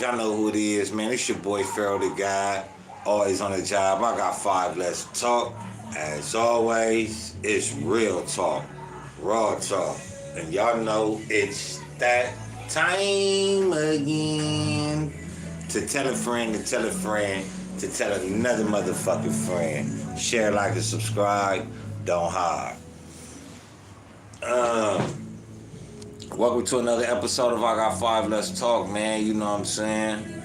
Y'all know who it is, man. It's your boy Pharaoh the Guy. Always on the job. I got 5 less to talk. As always, it's real talk, raw talk. And y'all know it's that time again to tell a friend to tell a friend to tell another motherfucking friend. Share, like, and subscribe. Don't hide. Welcome to another episode of I Got 5 Less Talk, man. You know what I'm saying?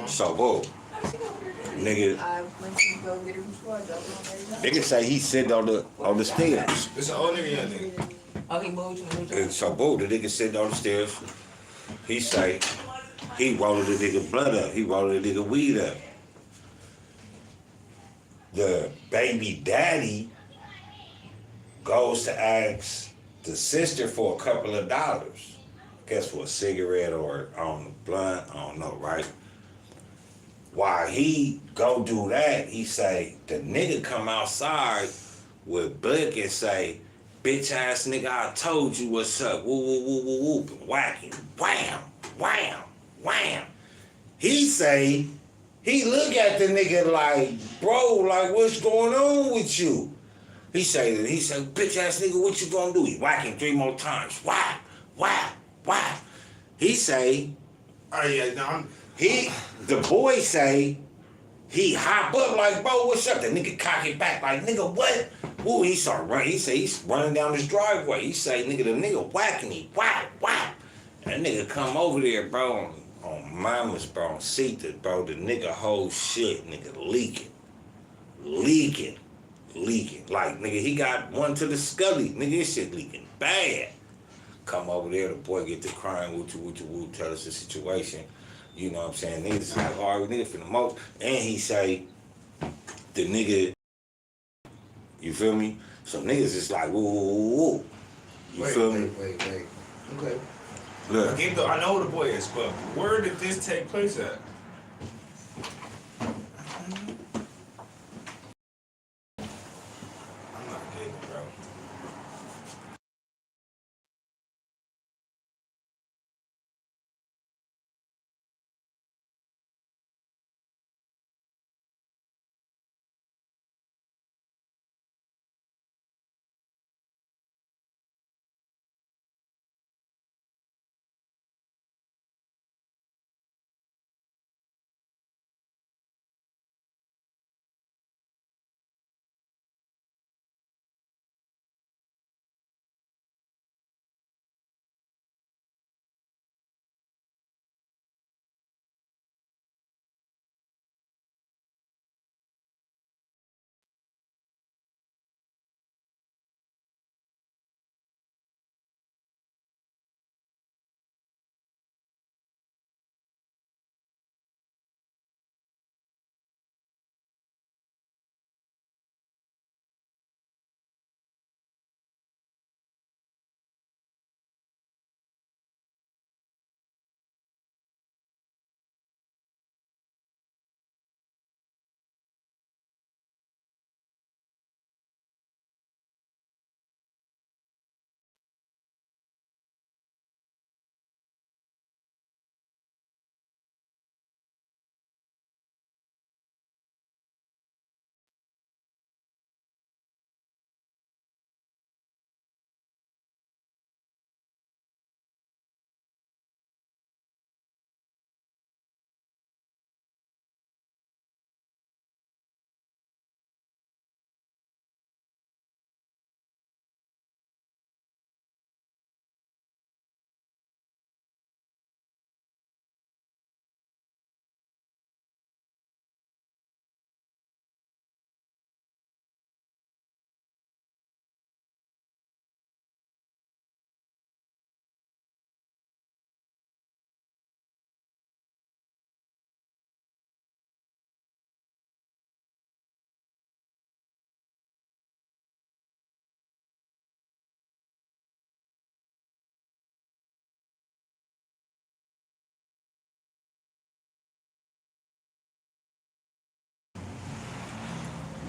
So, whoa, nigga, nigga say he sitting on the stairs. It's an old nigga, young nigga. Oh, he moved. And so, boo, the nigga sitting on the stairs. He say he rolled the nigga blood up. He rolled the nigga weed up. The baby daddy goes to ask the sister for a couple of dollars. Guess for a cigarette or on the blunt, I don't know, right? While he go do that, he say, the nigga come outside with Blick and say, bitch ass nigga, I told you what's up. Woo, woo, woo, woo, woo. Whacking. Wham, wham, wham. He say, he look at the nigga like, bro, like, what's going on with you? He say, bitch ass nigga, what you gonna do? He whacking 3 more times. Whack, whack, whack. He say, Oh yeah, no, the boy say, he hop up like, bro, what's up? The nigga cock it back like, nigga, what? Ooh, he start running. He say he's running down his driveway. He say, nigga, the nigga whacking me, whack, whack. And that nigga come over there, bro, on Mama's, bro, on Sita, bro. The nigga whole shit, nigga, leaking. Like, nigga, he got one to the scully. Nigga, his shit leaking bad. Come over there, the boy get to crying, woo, tell us the situation. You know what I'm saying? Niggas like, all right, nigga for the most. And he say, the nigga, you feel me? So niggas is like, woo. You feel me? Wait. Okay. Look. I know who the boy is, but where did this take place at?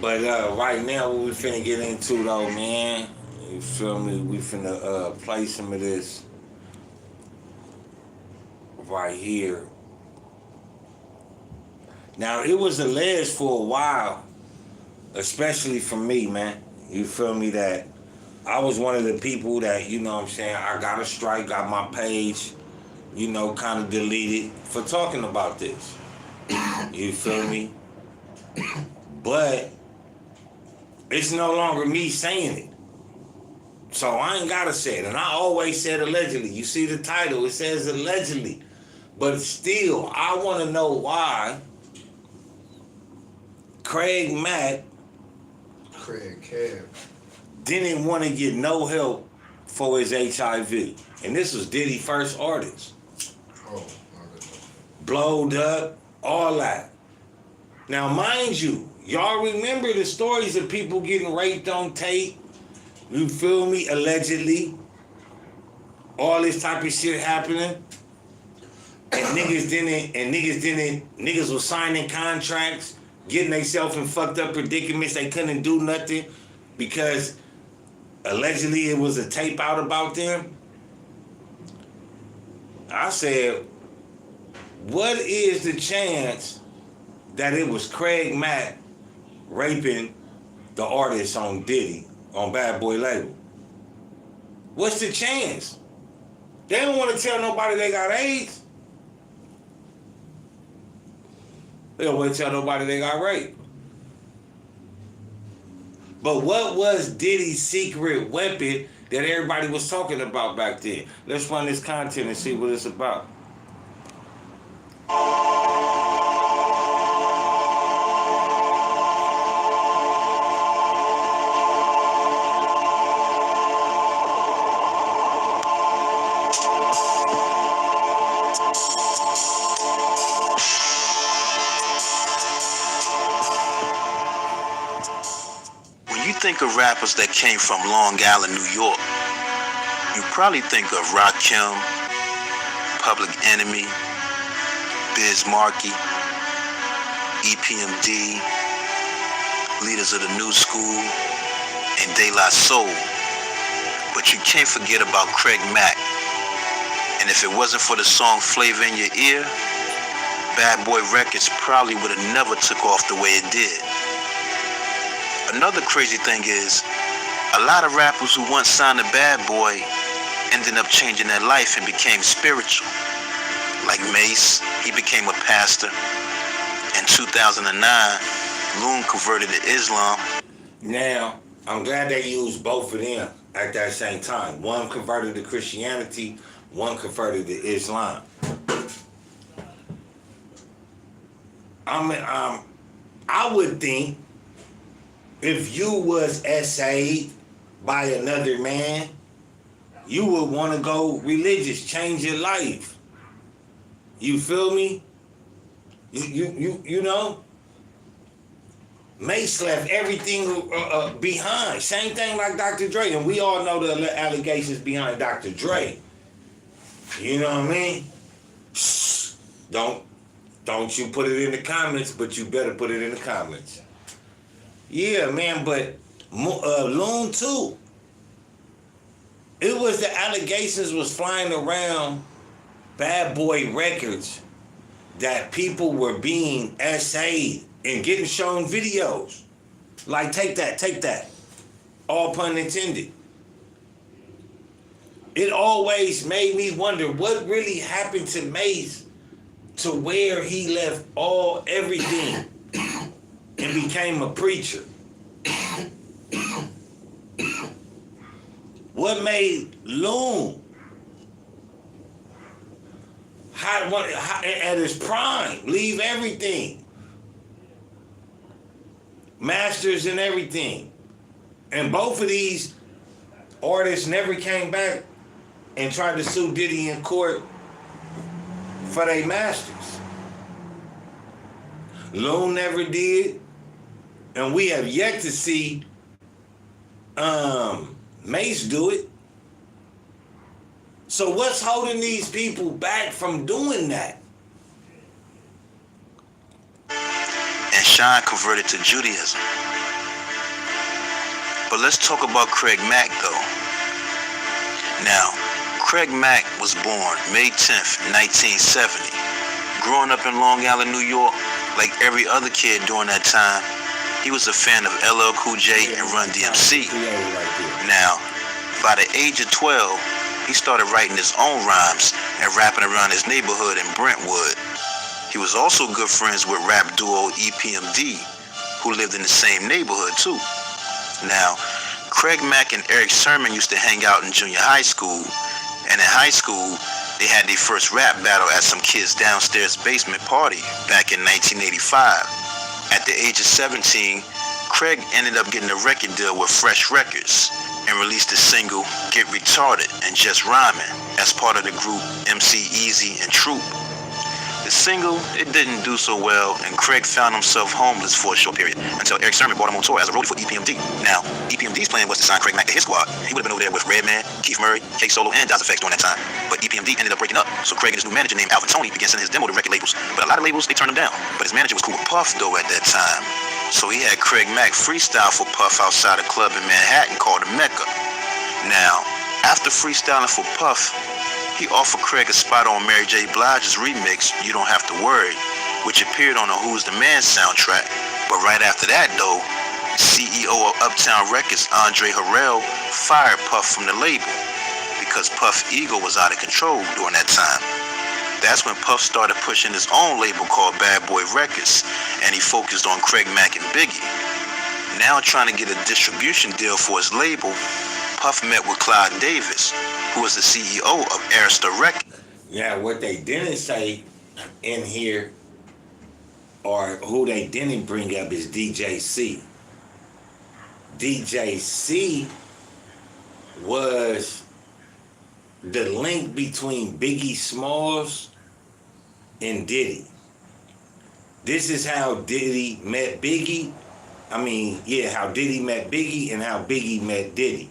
But right now, what we finna get into though, man, you feel me? We finna play some of this right here. Now, it was alleged for a while, especially for me, man. You feel me? That I was one of the people that, you know what I'm saying, I got a strike, got my page, you know, kind of deleted for talking about this. You feel me? But it's no longer me saying it. So I ain't gotta say it. And I always said allegedly. You see the title, it says allegedly. But still, I want to know why Craig Mack didn't want to get no help for his HIV. And this was Diddy's first artist. Oh, Blowed up, all that. Now, mind you, y'all remember the stories of people getting raped on tape? You feel me? Allegedly. All this type of shit happening. And niggas was signing contracts, getting themselves in fucked up predicaments. They couldn't do nothing because allegedly it was a tape out about them. I said, what is the chance that it was Craig Mack raping the artist on Diddy, on Bad Boy label? What's the chance? They don't want to tell nobody they got AIDS. They don't want to tell nobody they got raped. But what was Diddy's secret weapon that everybody was talking about back then? Let's run this content and see what it's about. When you think of rappers that came from Long Island, New York, you probably think of Rakim, Public Enemy, Biz Markie, EPMD, Leaders of the New School, and De La Soul. But you can't forget about Craig Mack. And if it wasn't for the song Flavor in Your Ear, Bad Boy Records probably would have never took off the way it did. Another crazy thing is, a lot of rappers who once signed a Bad Boy ended up changing their life and became spiritual. Like Mace, he became a pastor. In 2009, Loon converted to Islam. Now, I'm glad they used both of them at that same time. One converted to Christianity, one converted to Islam. I would think if you was essayed by another man, you would want to go religious, change your life. You feel me? You know? Mace left everything behind. Same thing like Dr. Dre, and we all know the allegations behind Dr. Dre. You know what I mean? Shh. Don't you put it in the comments, but you better put it in the comments. Yeah, man, but Loon too. It was the allegations was flying around Bad Boy Records that people were being essayed and getting shown videos. Like, take that. All pun intended. It always made me wonder what really happened to Mace to where he left everything and became a preacher. What made Loon at his prime leave everything, masters and everything? And both of these artists never came back and tried to sue Diddy in court for their masters. Loon never did, and we have yet to see Mace do it. So what's holding these people back from doing that? And Sean converted to Judaism. But let's talk about Craig Mack though. Now, Craig Mack was born May 10th, 1970. Growing up in Long Island, New York, like every other kid during that time, he was a fan of LL Cool J and Run DMC. Now, by the age of 12, he started writing his own rhymes and rapping around his neighborhood in Brentwood. He was also good friends with rap duo EPMD, who lived in the same neighborhood too. Now, Craig Mack and Eric Sermon used to hang out in junior high school, and in high school, they had their first rap battle at some kid's downstairs basement party back in 1985. At the age of 17, Craig ended up getting a record deal with Fresh Records and released the single Get Retarded and Just Rhyming as part of the group MC Easy and Troop. The single, it didn't do so well, and Craig found himself homeless for a short period until Eric Sermon brought him on tour as a roadie for EPMD. Now, EPMD's plan was to sign Craig Mack to his squad. He would have been over there with Redman, Keith Murray, K-Solo, and Daz Effects during that time. But EPMD ended up breaking up, so Craig and his new manager named Alvin Toney began sending his demo to record labels. But a lot of labels, they turned him down. But his manager was cool with Puff, though, at that time. So he had Craig Mack freestyle for Puff outside a club in Manhattan called the Mecca. Now, after freestyling for Puff, he offered Craig a spot on Mary J. Blige's remix, You Don't Have to Worry, which appeared on the Who's the Man soundtrack. But right after that, though, CEO of Uptown Records, Andre Harrell, fired Puff from the label because Puff's ego was out of control during that time. That's when Puff started pushing his own label called Bad Boy Records, and he focused on Craig Mack and Biggie. Now trying to get a distribution deal for his label, Puff met with Clyde Davis, who was the CEO of Arista Records. Yeah, what they didn't say in here, or who they didn't bring up, is DJC. DJC was the link between Biggie Smalls and Diddy. This is how Diddy met Biggie. How Diddy met Biggie and how Biggie met Diddy.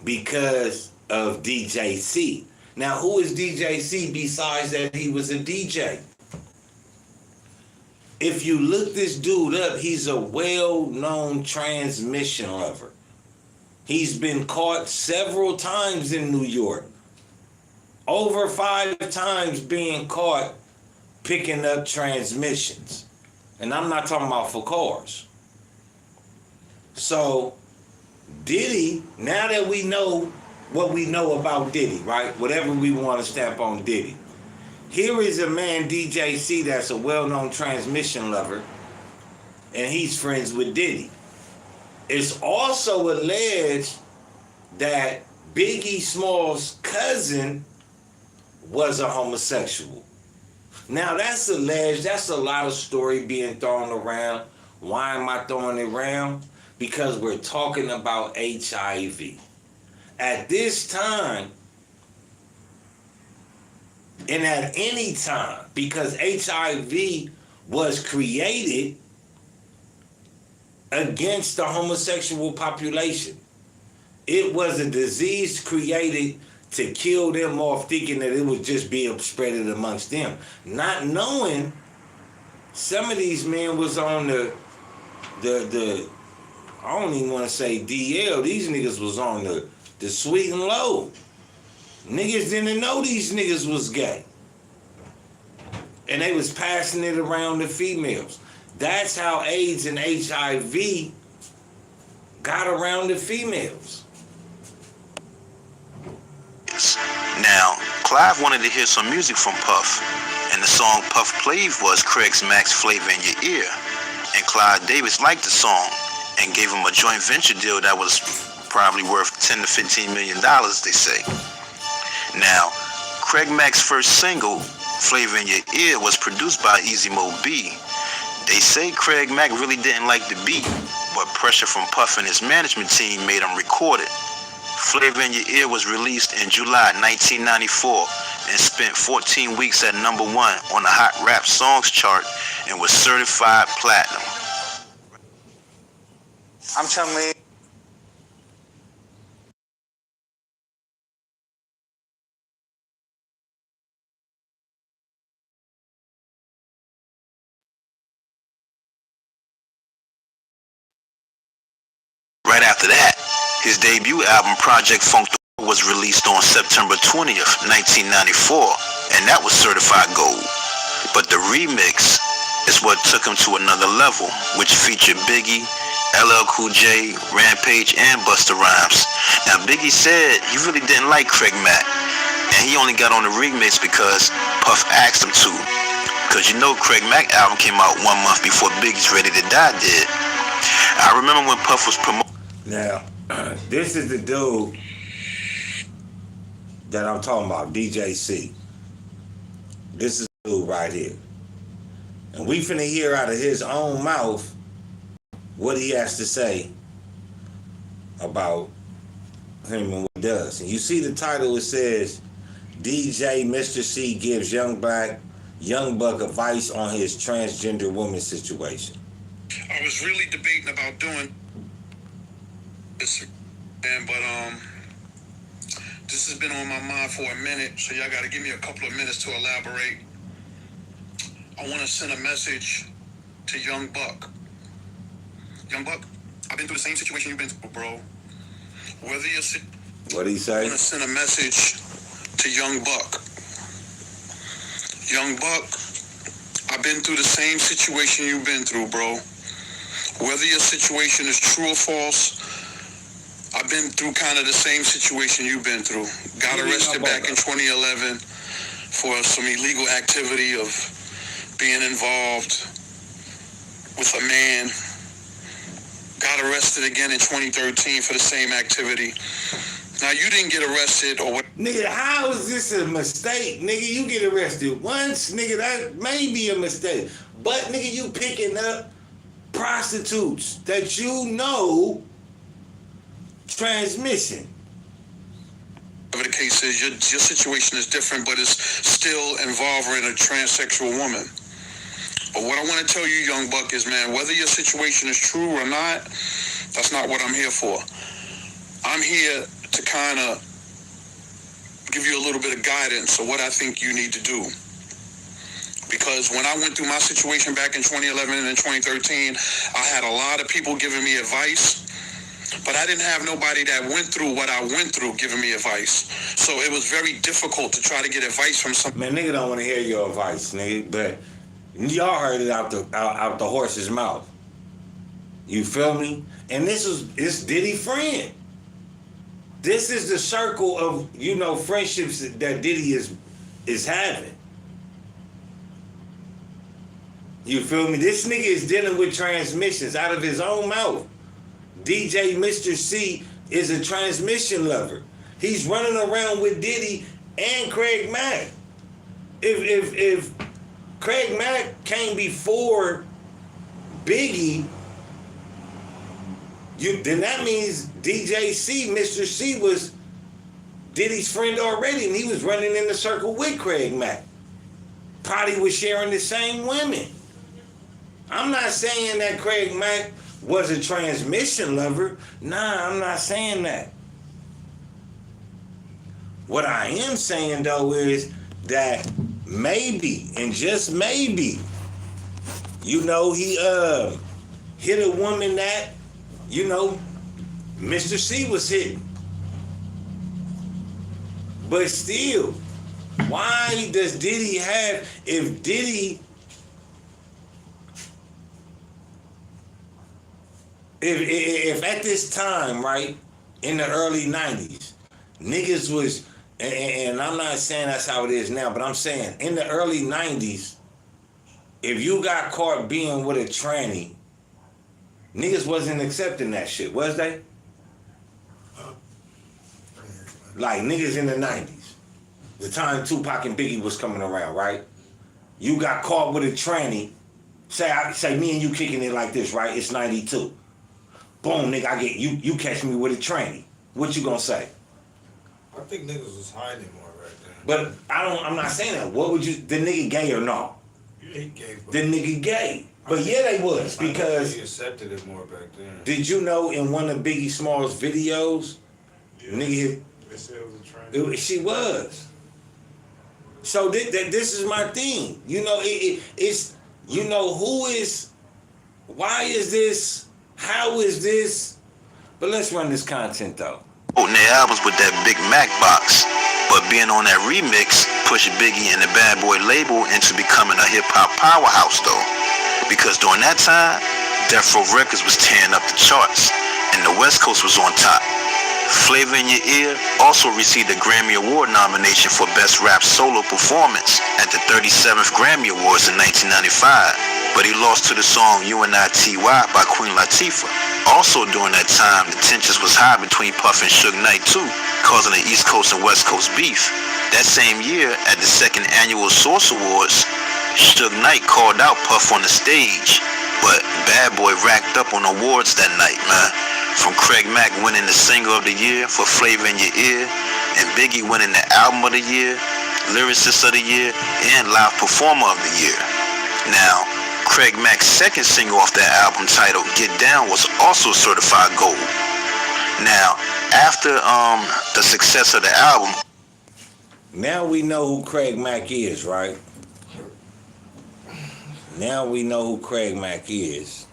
Because of DJC. Now, who is DJC besides that he was a DJ? If you look this dude up, he's a well-known transmission lover. He's been caught several times in New York. Over 5 times being caught picking up transmissions. And I'm not talking about for cars. So, Diddy, now that we know what we know about Diddy, right? Whatever we want to stamp on Diddy. Here is a man, DJC, that's a well-known transmission lover, and he's friends with Diddy. It's also alleged that Biggie Smalls' cousin was a homosexual. Now, that's alleged. That's a lot of story being thrown around. Why am I throwing it around? Because we're talking about HIV. At this time, and at any time, because HIV was created against the homosexual population. It was a disease created to kill them off, thinking that it would just be spread amongst them. Not knowing some of these men was on the I don't even want to say DL. These niggas was on the sweet and low. Niggas didn't know these niggas was gay. And they was passing it around to females. That's how AIDS and HIV got around the females. Now, Clive wanted to hear some music from Puff, and the song Puff played was Craig Mack's Flavor in Your Ear. And Clyde Davis liked the song and gave him a joint venture deal that was probably worth $10 to $15 million, they say. Now, Craig Mack's first single, Flavor in Your Ear, was produced by Easy Mo B. They say Craig Mack really didn't like the beat, but pressure from Puff and his management team made him record it. Flavor in Your Ear was released in July 1994 and spent 14 weeks at #1 on the Hot Rap Songs chart and was certified platinum. I'm telling you. Right after that, his debut album Project Funk was released on September 20th, 1994, and that was certified gold. But the remix is what took him to another level, which featured Biggie, LL Cool J, Rampage, and Busta Rhymes. Now Biggie said he really didn't like Craig Mack, and he only got on the remix because Puff asked him to. Because you know Craig Mack album came out 1 month before Biggie's Ready to Die did. I remember when Puff was promoting. Now, this is the dude that I'm talking about, DJ C. This is the dude right here. And we finna hear out of his own mouth what he has to say about him and what he does. And you see the title, it says, DJ Mr. C gives Young Buck advice on his transgender woman situation. I was really debating about doing this, but this has been on my mind for a minute, so y'all gotta give me a couple of minutes to elaborate. I wanna send a message to Young Buck. Young Buck, I've been through the same situation you've been through, bro. Whether you're sick, What'd he say? I wanna send a message to Young Buck. Young Buck, I've been through the same situation you've been through, bro. Whether your situation is true or false, I've been through kind of the same situation you've been through. Got arrested back in 2011 for some illegal activity of being involved with a man. Got arrested again in 2013 for the same activity. Now, you didn't get arrested or what? Nigga, how is this a mistake? Nigga, you get arrested once, nigga, that may be a mistake. But, nigga, you picking up prostitutes that you know transmission. Whatever the case is, your situation is different, but it's still involving a transsexual woman. But what I want to tell you, Young Buck, is, man, whether your situation is true or not, that's not what I'm here for. I'm here to kind of give you a little bit of guidance of what I think you need to do. Because when I went through my situation back in 2011 and 2013, I had a lot of people giving me advice, but I didn't have nobody that went through what I went through giving me advice. So it was very difficult to try to get advice from somebody. Man, nigga don't want to hear your advice, nigga, but y'all heard it out the horse's mouth. You feel me? And it's Diddy friend. This is the circle of, you know, friendships that Diddy is having. You feel me? This nigga is dealing with transmissions out of his own mouth. DJ Mr. C is a transmission lover. He's running around with Diddy and Craig Mack. If Craig Mack came before Biggie, then that means DJ C, Mr. C, was Diddy's friend already, and he was running in the circle with Craig Mack. Probably was sharing the same women. I'm not saying that Craig Mack was a transmission lover. Nah, I'm not saying that. What I am saying, though, is that maybe, and just maybe, you know, he hit a woman that, you know, Mr. C was hitting. But still, why does Diddy have, if at this time, right, in the early 90s, niggas was, and I'm not saying that's how it is now, but I'm saying in the early 90s, if you got caught being with a tranny, niggas wasn't accepting that shit, was they? Like niggas in the 90s, the time Tupac and Biggie was coming around, right? You got caught with a tranny, say me and you kicking it like this, right? It's 92. Boom, nigga, I get you catch me with a tranny. What you gonna say? I think niggas was hiding more right then. But I'm not saying that. What would you, the nigga gay or no? Yeah, he gay. The nigga gay. But yeah, they was, because he accepted it more back then. did you know in one of Biggie Small's videos, nigga, They said it was a tranny. she was. So this is my thing. You know, it's, you know, why is this, how is this? But let's run this content though. Promoting their albums with that Big Mac box, but being on that remix pushed Biggie and the Bad Boy label into becoming a hip-hop powerhouse though. Because during that time, Death Row Records was tearing up the charts, and the West Coast was on top. Flavor in Your Ear also received a Grammy Award nomination for Best Rap Solo Performance at the 37th Grammy Awards in 1995, but he lost to the song UNITY by Queen Latifah. Also during that time, the tensions was high between Puff and Suge Knight too, causing the East Coast and West Coast beef. That same year, at the second annual Source Awards, Suge Knight called out Puff on the stage, but Bad Boy racked up on awards that night, man. From Craig Mack winning the Singer of the Year for Flavor in Your Ear, and Biggie winning the Album of the Year, Lyricist of the Year, and Live Performer of the Year. Now, Craig Mack's second single off that album titled Get Down was also certified gold. Now, after the success of the album, Now we know who Craig Mack is, right? Now we know who Craig Mack is.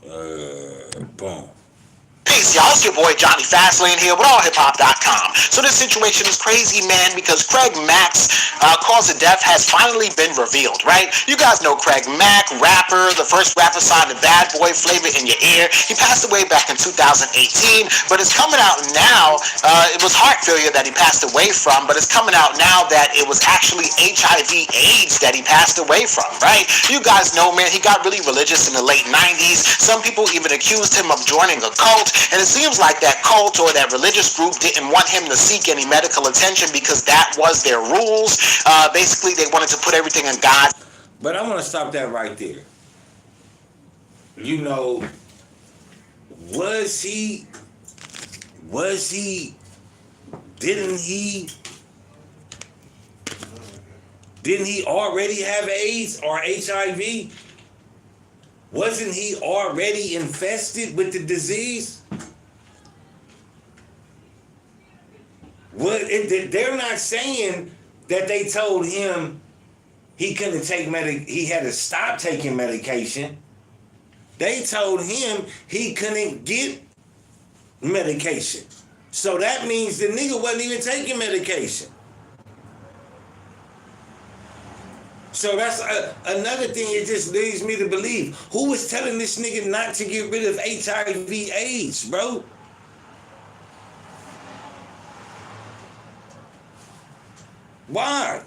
Boom. Peace, y'all. It's your boy Johnny Fastlane here with allhiphop.com. So this situation is crazy, man, because Craig Mack's cause of death has finally been revealed, right? You guys know Craig Mack, rapper, the first rapper signed to Bad Boy, Flavor in Your Ear. He passed away back in 2018, but it's coming out now. It was heart failure that he passed away from, but it's coming out now that it was actually HIV/AIDS that he passed away from, right? You guys know, man, he got really religious in the late 90s. Some people even accused him of joining a cult. And it seems like that cult or that religious group didn't want him to seek any medical attention because that was their rules. Basically, they wanted to put everything in God's. But I want to stop that right there. You know, didn't he already have AIDS or HIV? Wasn't he already infested with the disease? They're not saying that they told him he couldn't take he had to stop taking medication. They told him he couldn't get medication. So that means the nigga wasn't even taking medication. So that's another thing. It just leads me to believe. Who was telling this nigga not to get rid of HIV/AIDS, bro? Why?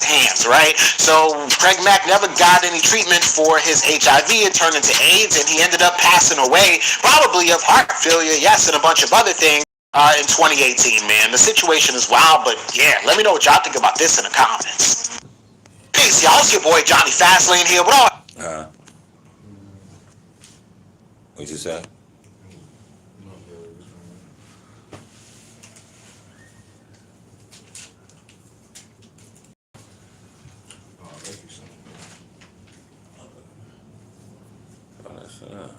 Hands, right? So Craig Mack never got any treatment for his HIV. It turned into AIDS, and he ended up passing away, probably of heart failure, yes, and a bunch of other things. In 2018, man. The situation is wild, but yeah, let me know what y'all think about this in the comments. Peace, y'all. It's your boy Johnny Fastlane here with all. What'd you say? Oh, that's enough.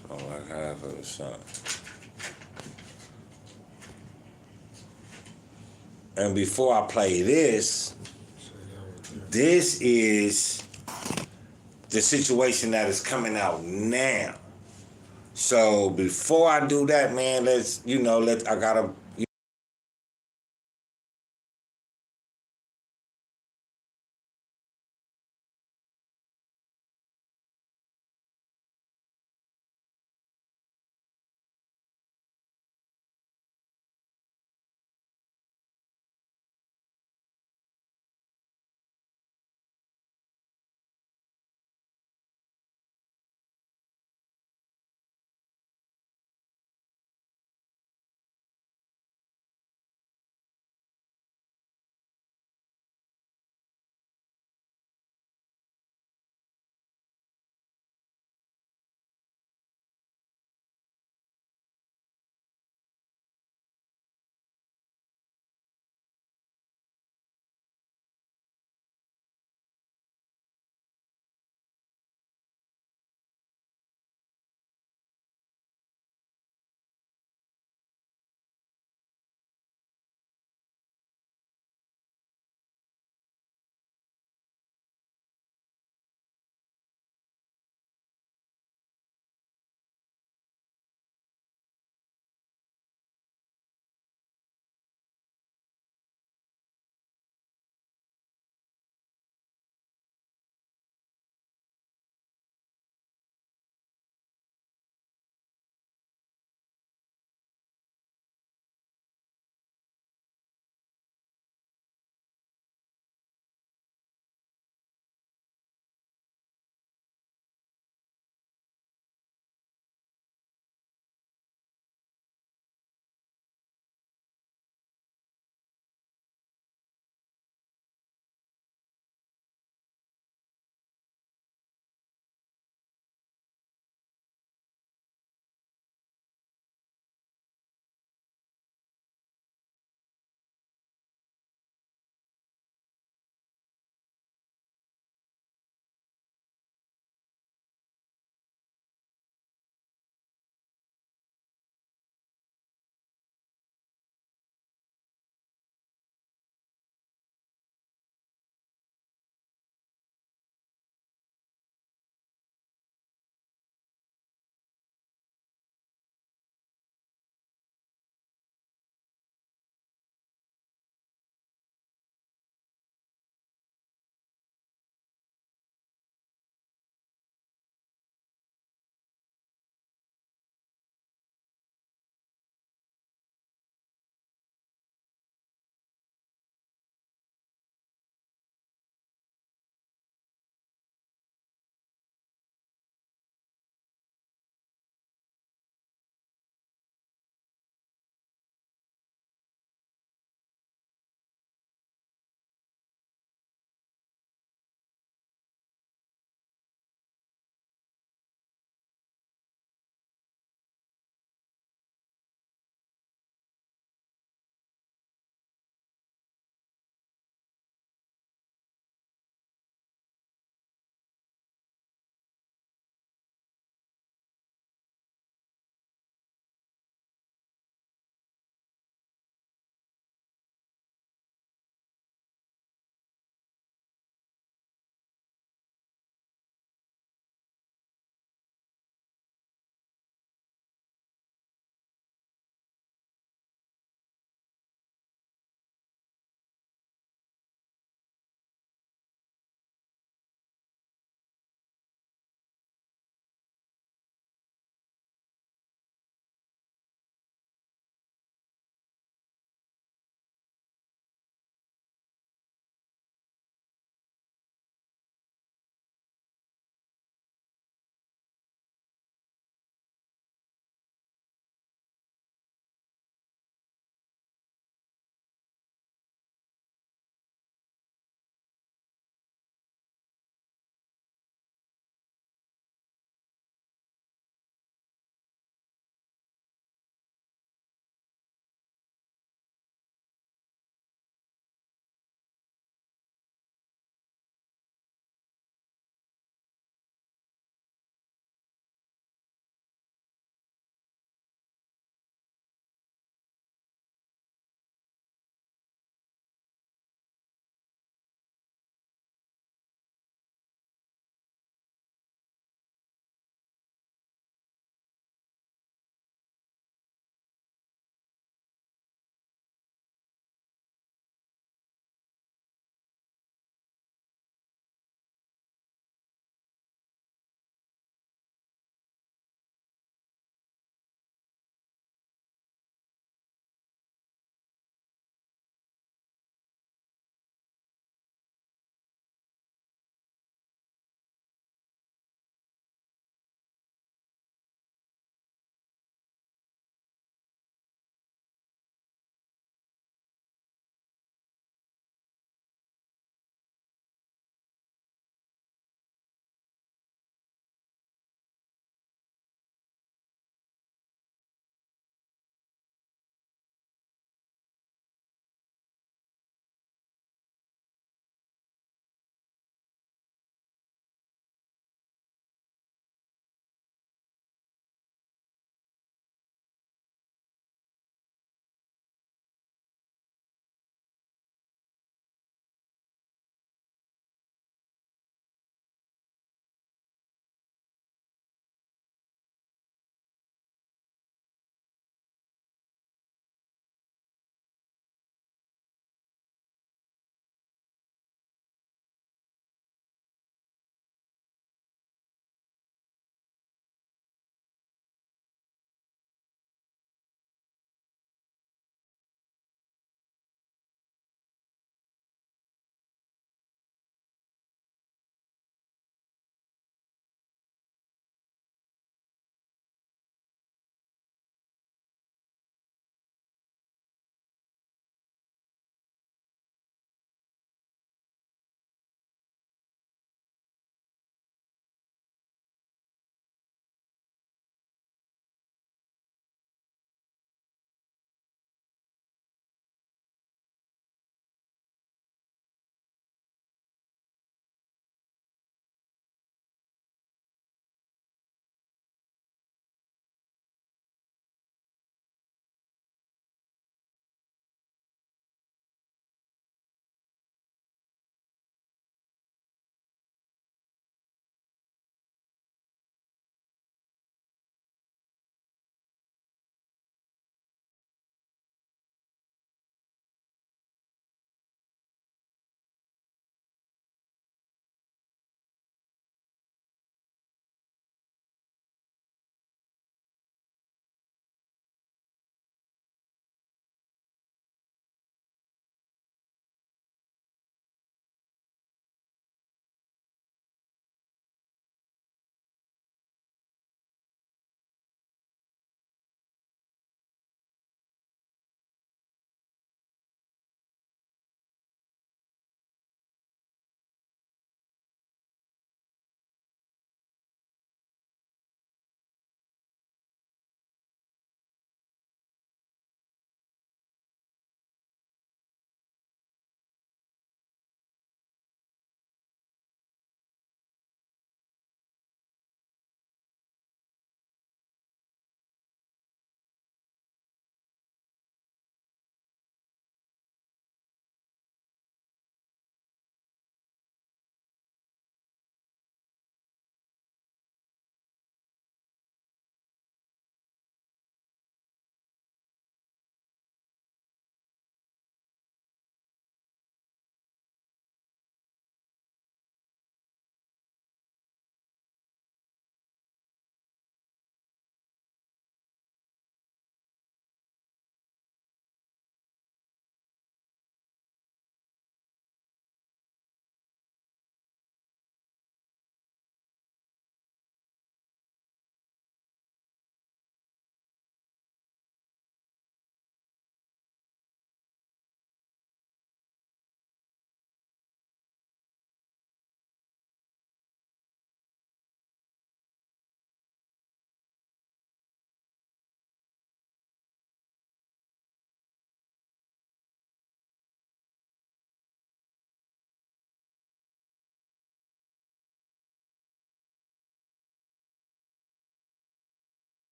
Smell like half of the sun. And before I play this is the situation that is coming out now. So before I do that, man, I gotta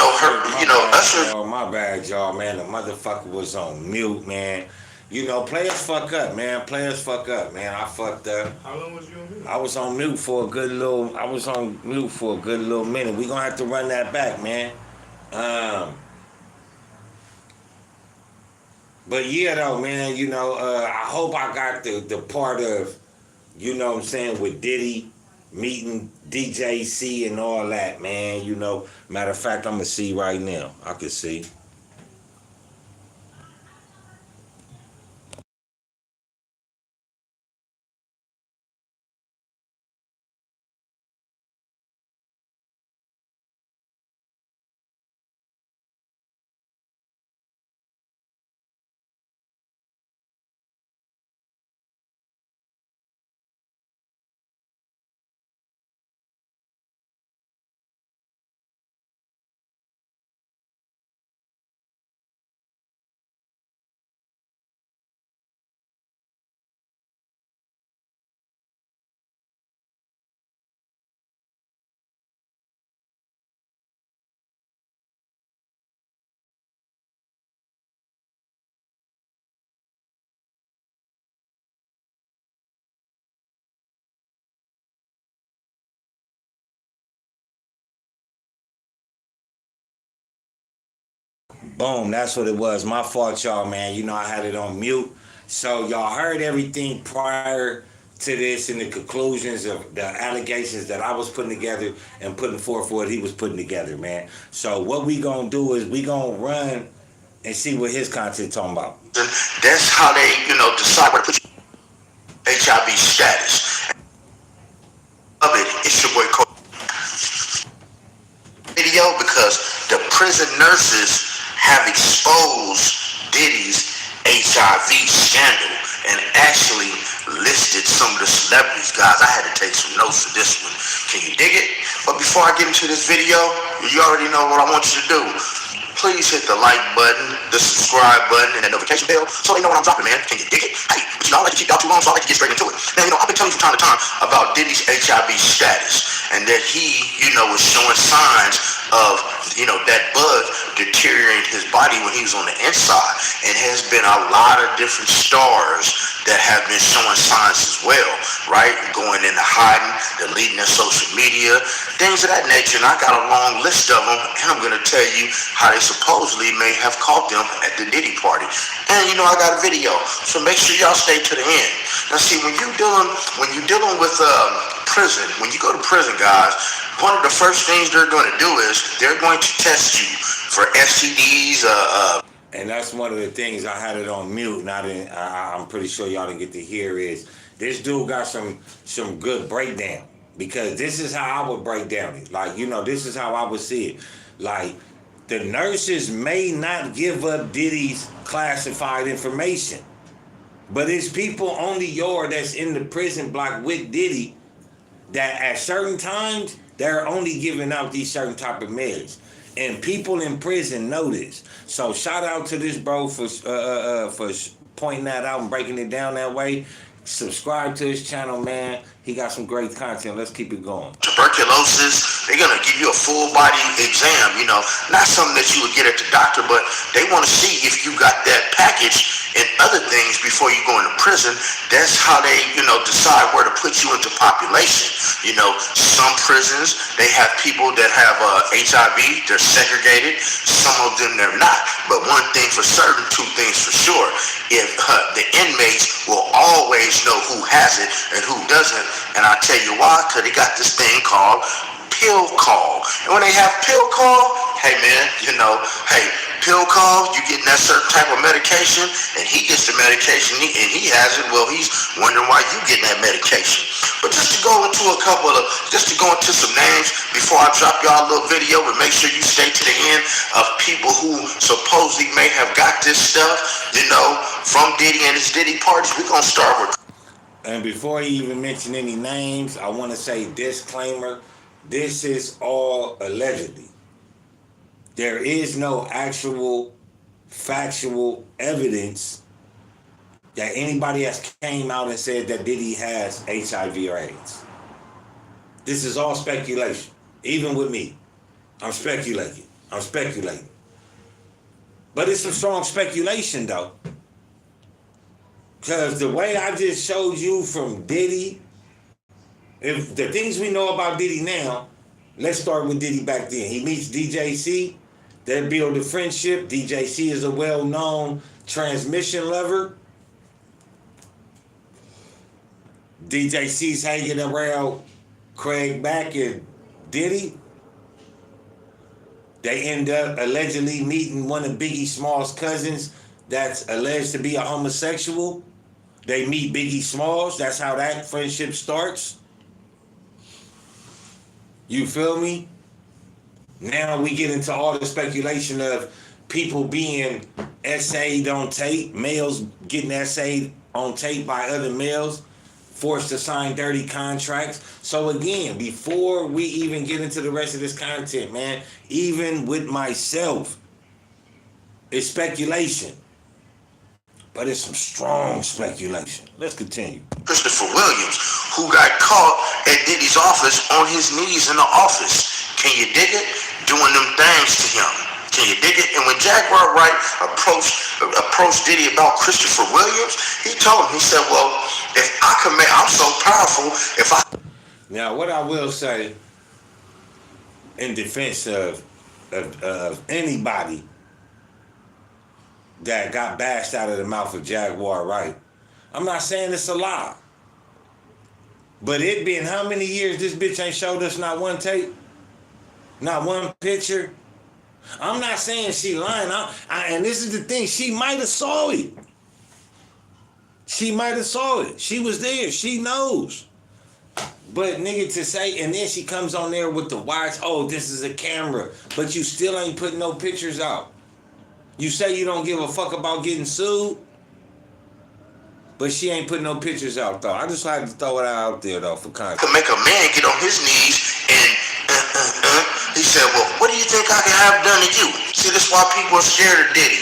Usher. Oh, my bad, y'all, man. The motherfucker was on mute, man. Players fuck up, man. Players fuck up, man. I fucked up. How long was you on mute? I was on mute for a good little. Minute. We gonna have to run that back, man. But yeah, though, man. I hope I got the part of, what I'm saying, with Diddy meeting DJ C and all that, man. Matter of fact, I'm gonna see right now. I can see. Boom, that's what it was. My fault, y'all, man. I had it on mute. So y'all heard everything prior to this and the conclusions of the allegations that I was putting together and putting forth what he was putting together, man. So what we gonna do is we gonna run and see what his content talking about. That's how they, decide where to put you. HIV status. Of it, it's your boy Cole. Video because the prison nurses have exposed Diddy's HIV scandal and actually listed some of the celebrities. Guys, I had to take some notes for this one. Can you dig it? But before I get into this video, you already know what I want you to do. Please hit the like button, the subscribe button, and the notification bell so they know when I'm dropping, man. Can you dig it? Hey, but I like to keep y'all too long, so I like to get straight into it. Now, I've been telling you from time to time about Diddy's HIV status and that he, was showing signs of, that bug deteriorating his body when he was on the inside. And has been a lot of different stars that have been showing signs as well, right? Going into hiding, deleting their social media, things of that nature. And I got a long list of them, and I'm going to tell you how they supposedly may have caught them at the Diddy party. And I got a video, so make sure y'all stay to the end. Now see, when you're dealing with prison, when you go to prison, guys, one of the first things they're going to do is they're going to test you for STDs. And that's one of the things I had it on mute, and I'm pretty sure y'all didn't get to hear is this dude got some good breakdown, because this is how I would break down it. Like, this is how I would see it. Like, the nurses may not give up Diddy's classified information, but it's people on the yard that's in the prison block with Diddy that at certain times they're only giving out these certain type of meds, and people in prison know this. So shout out to this bro for pointing that out and breaking it down that way. Subscribe to his channel, man. He got some great content. Let's keep it going. Tuberculosis, they're going to give you a full body exam, not something that you would get at the doctor, but they want to see if you got that package and other things before you go into prison. That's how they, decide where to put you into population. Some prisons, they have people that have HIV, they're segregated. Some of them, they're not. But one thing for certain, two things for sure, if the inmates will always know who has it and who doesn't. And I tell you why, because they got this thing called pill call. And when they have pill call, hey man, pill call, you getting that certain type of medication, and he gets the medication and he has it. Well, he's wondering why you getting that medication. But just to go into some names before I drop y'all a little video, and make sure you stay to the end of people who supposedly may have got this stuff, from Diddy and his Diddy parties. We're gonna start with. And before you even mention any names, I want to say disclaimer. This is all allegedly. There is no actual factual evidence that anybody has came out and said that Diddy has HIV or AIDS. This is all speculation. Even with me, I'm speculating. I'm speculating. But it's some strong speculation though. Because the way I just showed you from Diddy, if the things we know about Diddy now, let's start with Diddy back then. He meets DJC, they build a friendship. DJC is a well-known transmission lover. DJC's hanging around Craig Mack and Diddy. They end up allegedly meeting one of Biggie Smalls' cousins that's alleged to be a homosexual. They meet Biggie Smalls. That's how that friendship starts. You feel me? Now we get into all the speculation of people being essayed on tape, males getting essayed on tape by other males, forced to sign dirty contracts. So again, before we even get into the rest of this content, man, even with myself, it's speculation. But it's some strong speculation. Let's continue. Christopher Williams, who got caught at Diddy's office on his knees in the office. Can you dig it? Doing them things to him. Can you dig it? And when Jaguar Wright approached Diddy about Christopher Williams, he told him, he said, well, if I can make, I'm so powerful, if I... Now, what I will say in defense of anybody that got bashed out of the mouth of Jaguar Wright, I'm not saying it's a lie. But it been how many years this bitch ain't showed us not one tape? Not one picture? I'm not saying she lying. And this is the thing. She might have saw it. She might have saw it. She was there. She knows. But nigga, to say, and then she comes on there with the watch, oh, this is a camera. But you still ain't putting no pictures out. You say you don't give a fuck about getting sued, but she ain't putting no pictures out, though. I just like to throw it out there, though, for context. Could make a man get on his knees and he said, well, what do you think I can have done to you? See, that's why people are scared of Diddy.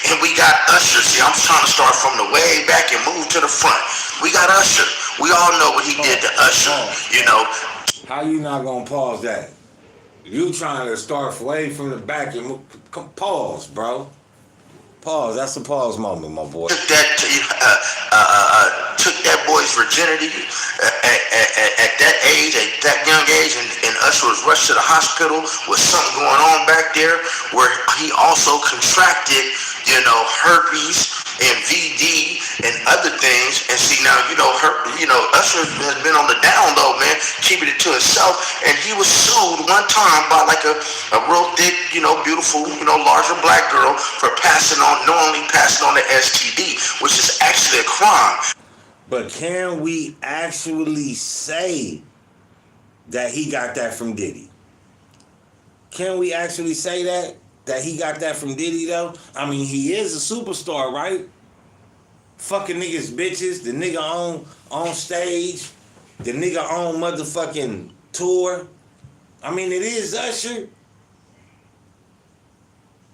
And we got Usher. See, I'm trying to start from the way back and move to the front. We got Usher. We all know what he did to Usher, you know. How you not gonna pause that? You trying to start way from the back and move. Pause, bro. Pause. That's a pause moment, my boy. Took that boy's virginity at that age, at that young age, and Usher was rushed to the hospital with something going on back there, where he also contracted, you know, herpes and VD and other things. And see now, Usher has been on the down low, man, keeping it to himself. And he was sued one time by like a real thick, beautiful, larger black girl for knowingly passing on the STD, which is actually a crime. But can we actually say that he got that from Diddy? Can we actually say that he got that from Diddy, though? I mean, he is a superstar, right? Fucking niggas, bitches, the nigga on stage, the nigga on motherfucking tour. I mean, it is Usher.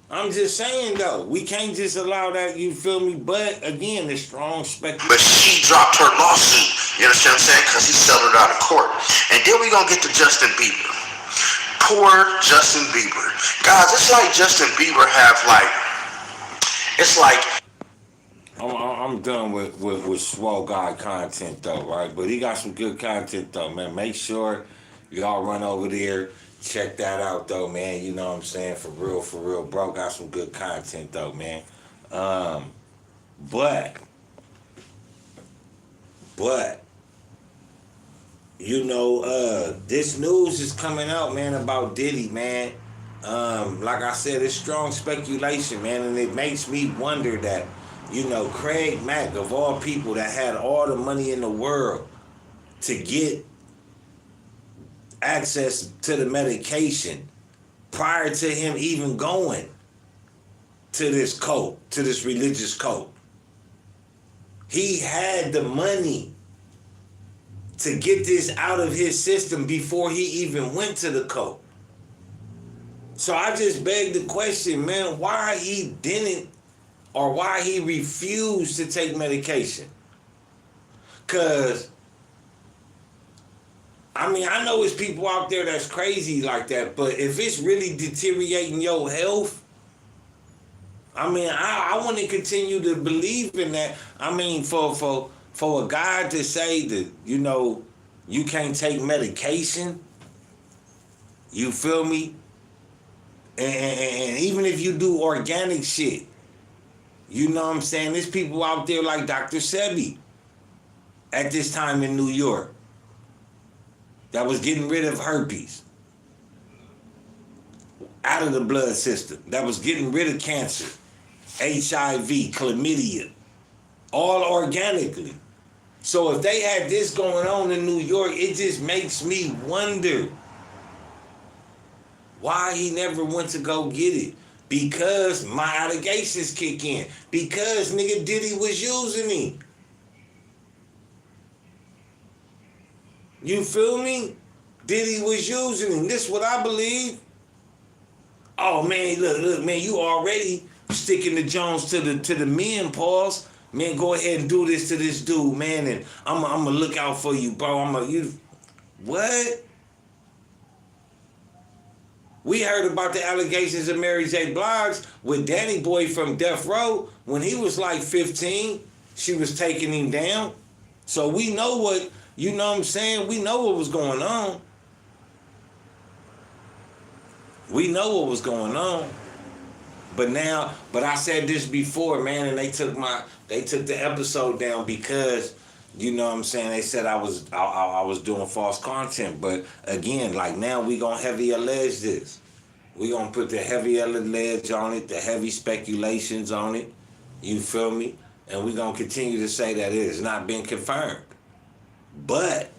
I'm just saying, though, we can't just allow that, you feel me? But, again, it's strong speculation. But she dropped her lawsuit, you understand what I'm saying? Because he settled it out of court. And then we gonna get to Justin Bieber. Poor Justin Bieber. Guys, it's like Justin Bieber it's like... I'm done with Swole God content, though, right? But he got some good content, though, man. Make sure y'all run over there. Check that out, though, man. You know what I'm saying? For real, bro. Got some good content, though, man. But, this news is coming out, man, about Diddy, man. Like I said, it's strong speculation, man, and it makes me wonder that, Craig Mack, of all people that had all the money in the world to get access to the medication prior to him even going to this cult, to this religious cult. He had the money to get this out of his system before he even went to the cult. So I just beg the question, man, why he didn't or why he refused to take medication. Because I mean, I know it's people out there that's crazy like that, but if it's really deteriorating your health, I mean, I want to continue to believe in that. I mean, for a guy to say that, you know, you can't take medication, you feel me? And even if you do organic shit, you know what I'm saying? There's people out there like Dr. Sebi at this time in New York that was getting rid of herpes out of the blood system, that was getting rid of cancer, HIV, chlamydia, all organically. So if they had this going on in New York, it just makes me wonder why he never went to go get it. Because my allegations kick in. Because nigga Diddy was using him. You feel me? Diddy was using him. This is what I believe. Oh man, look, man, you already sticking the Jones to the men, pause. Man, go ahead and do this to this dude, man, and I'm gonna look out for you, bro. What? We heard about the allegations of Mary J. Blige with Danny Boy from Death Row when he was like 15. She was taking him down. So we know what, you know what I'm saying? We know what was going on. We know what was going on. But I said this before, man, and they took the episode down because, you know what I'm saying, they said I was doing false content. But again, like now we gonna heavy allege this. We gonna put the heavy allege on it, the heavy speculations on it. You feel me? And we gonna continue to say that it has not been confirmed. But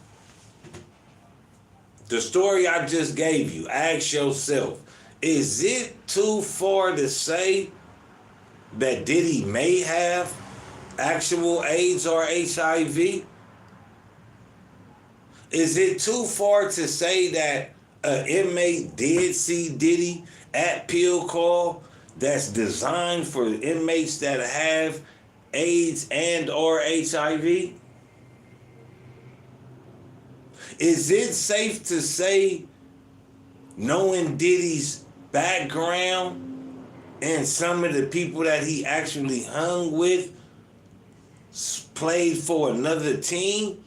the story I just gave you, ask yourself, is it too far to say that Diddy may have actual AIDS or HIV? Is it too far to say that an inmate did see Diddy at Pill Call that's designed for inmates that have AIDS and or HIV? Is it safe to say, knowing Diddy's background and some of the people that he actually hung with played for another team?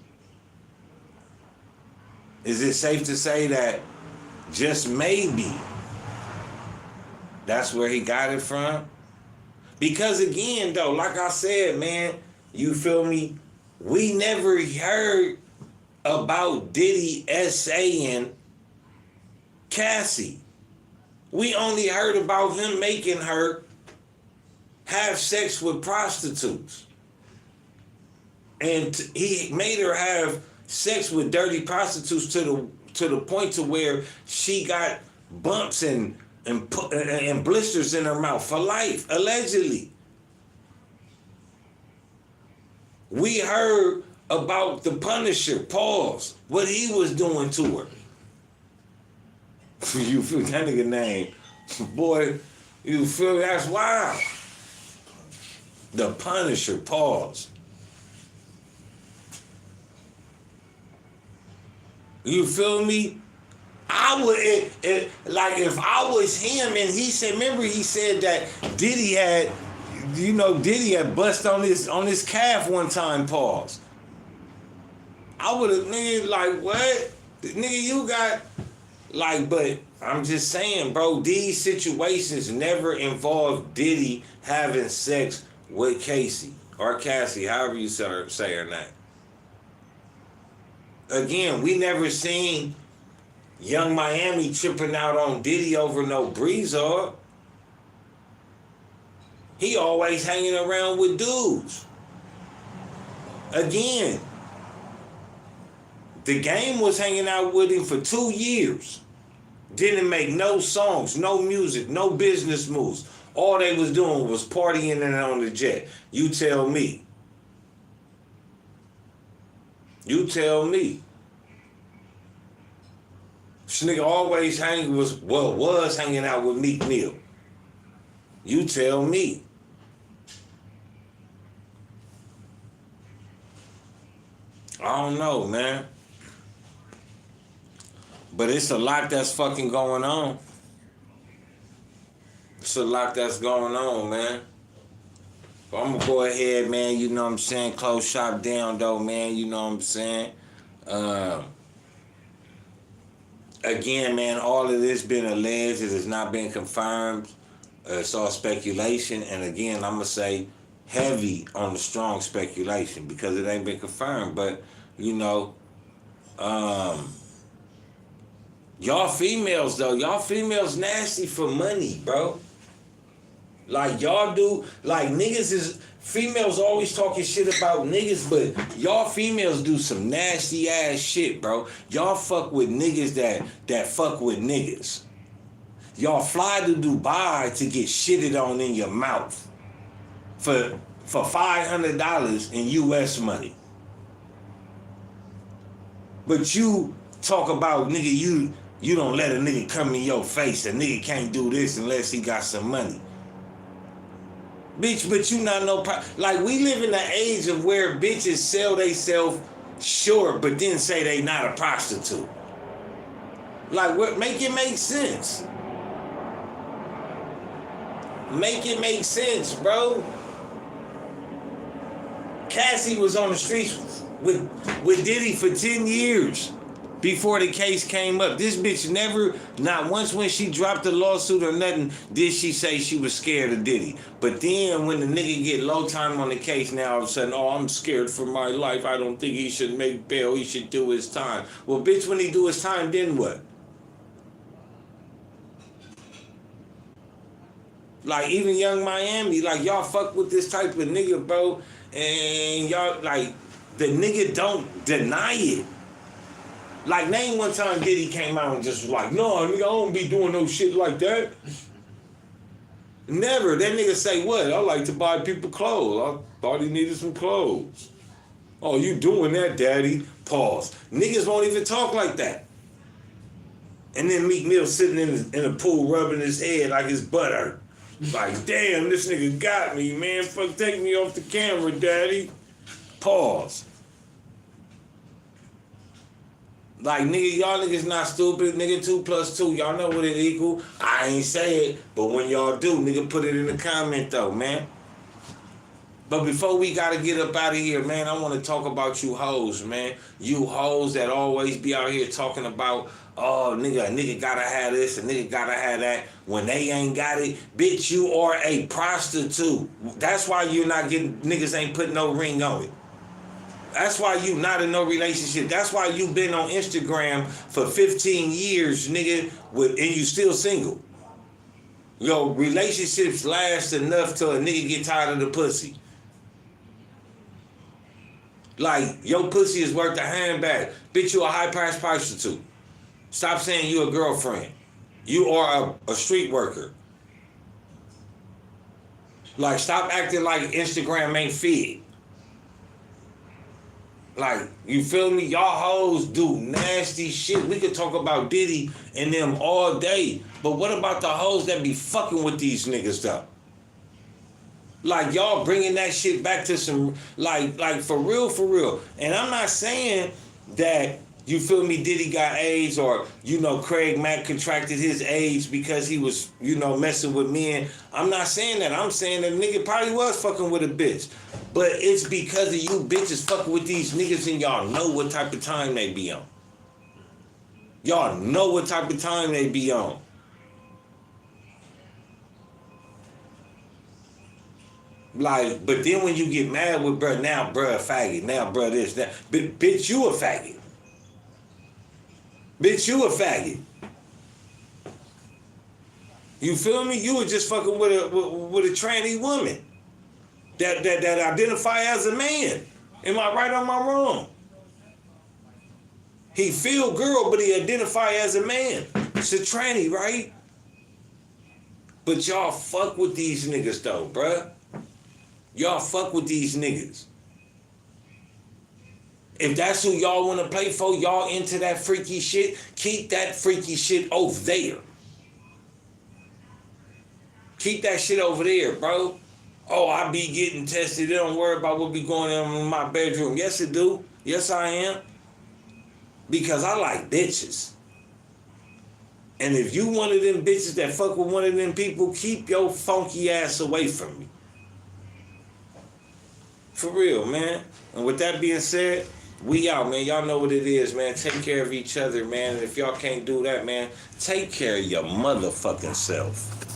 Is it safe to say that just maybe that's where he got it from? Because again, though, like I said, man, you feel me? We never heard about Diddy essaying Cassie. We only heard about him making her have sex with prostitutes. And he made her have sex with dirty prostitutes to the point to where she got bumps and blisters in her mouth for life, allegedly. We heard about the Punisher, pause, what he was doing to her. You feel that nigga name, boy, you feel that's wild. The Punisher, pause. You feel me? I would, like if I was him and he said, remember he said that Diddy had bust on his calf one time, pause. I would have, nigga, like what? Nigga, you got, like, but I'm just saying, bro, these situations never involve Diddy having sex with Casey or Cassie, however you say her name. Again, we never seen Young Miami tripping out on Diddy over no Breezer. He always hanging around with dudes. Again, the Game was hanging out with him for 2 years. Didn't make no songs, no music, no business moves. All they was doing was partying and on the jet. You tell me. You tell me. This nigga always was hanging out with Meek Mill. You tell me. I don't know, man. But it's a lot that's fucking going on. It's a lot that's going on, man. But I'm gonna go ahead, man, you know what I'm saying, close shop down though, man, you know what I'm saying. Again, man, all of this been alleged, it has not been confirmed. It's all speculation, and again, I'm gonna say heavy on the strong speculation because it ain't been confirmed. But you know, y'all females though, y'all females nasty for money, bro. Like y'all do, like niggas is, females always talking shit about niggas, but y'all females do some nasty ass shit, bro. Y'all fuck with niggas that fuck with niggas. Y'all fly to Dubai to get shitted on in your mouth for $500 in US money. But you talk about nigga, you don't let a nigga come in your face. A nigga can't do this unless he got some money. Bitch, but you not no like we live in the age of where bitches sell theyself short, but then say they not a prostitute. Like what? Make it make sense. Make it make sense, bro. Cassie was on the streets with Diddy for 10 years before the case came up. This bitch never, not once when she dropped the lawsuit or nothing, did she say she was scared of Diddy. But then when the nigga get low time on the case, now all of a sudden, oh, I'm scared for my life. I don't think he should make bail. He should do his time. Well, bitch, when he do his time, then what? Like, even Young Miami, like, y'all fuck with this type of nigga, bro, and y'all, like, the nigga don't deny it. Like, name one time Diddy came out and just was like, no, nigga, I don't be doing no shit like that. Never. That nigga say what? I like to buy people clothes. I thought he needed some clothes. Oh, you doing that, daddy? Pause. Niggas won't even talk like that. And then Meek Mill sitting in a pool rubbing his head like his butt hurt. Like, damn, this nigga got me, man. Fuck, take me off the camera, daddy. Pause. Like, nigga, y'all niggas not stupid. Nigga, 2 + 2, y'all know what it equal. I ain't say it, but when y'all do, nigga, put it in the comment, though, man. But before we gotta get up out of here, man, I want to talk about you hoes, man. You hoes that always be out here talking about, oh, nigga, a nigga gotta have this, a nigga gotta have that. When they ain't got it, bitch, you are a prostitute. That's why you're not getting, niggas ain't putting no ring on it. That's why you not in no relationship. That's why you been on Instagram for 15 years, nigga, and you still single. Your relationships last enough till a nigga get tired of the pussy. Like, your pussy is worth a handbag. Bitch, you a high-priced prostitute. Stop saying you a girlfriend. You are a street worker. Like, stop acting like Instagram ain't fit. Like, you feel me? Y'all hoes do nasty shit. We could talk about Diddy and them all day. But what about the hoes that be fucking with these niggas, though? Like, y'all bringing that shit back to some, like for real. And I'm not saying that, you feel me, Diddy got AIDS or, you know, Craig Mack contracted his AIDS because he was, you know, messing with men. I'm not saying that. I'm saying that nigga probably was fucking with a bitch. But it's because of you bitches fucking with these niggas and y'all know what type of time they be on. Y'all know what type of time they be on. Like, but then when you get mad with bruh, now bruh a faggot, now bruh this, that. Bitch, you a faggot. Bitch, you a faggot. You feel me? You were just fucking with a tranny woman that identify as a man. Am I right or am I wrong? He feel girl, but he identify as a man. It's a tranny, right? But y'all fuck with these niggas though, bruh. Y'all fuck with these niggas. If that's who y'all want to play for, y'all into that freaky shit, keep that freaky shit over there. Keep that shit over there, bro. Oh, I be getting tested. They don't worry about what be going on in my bedroom. Yes, it do. Yes, I am. Because I like bitches. And if you one of them bitches that fuck with one of them people, keep your funky ass away from me. For real, man. And with that being said, we out, man. Y'all know what it is, man. Take care of each other, man. And if y'all can't do that, man, take care of your motherfucking self.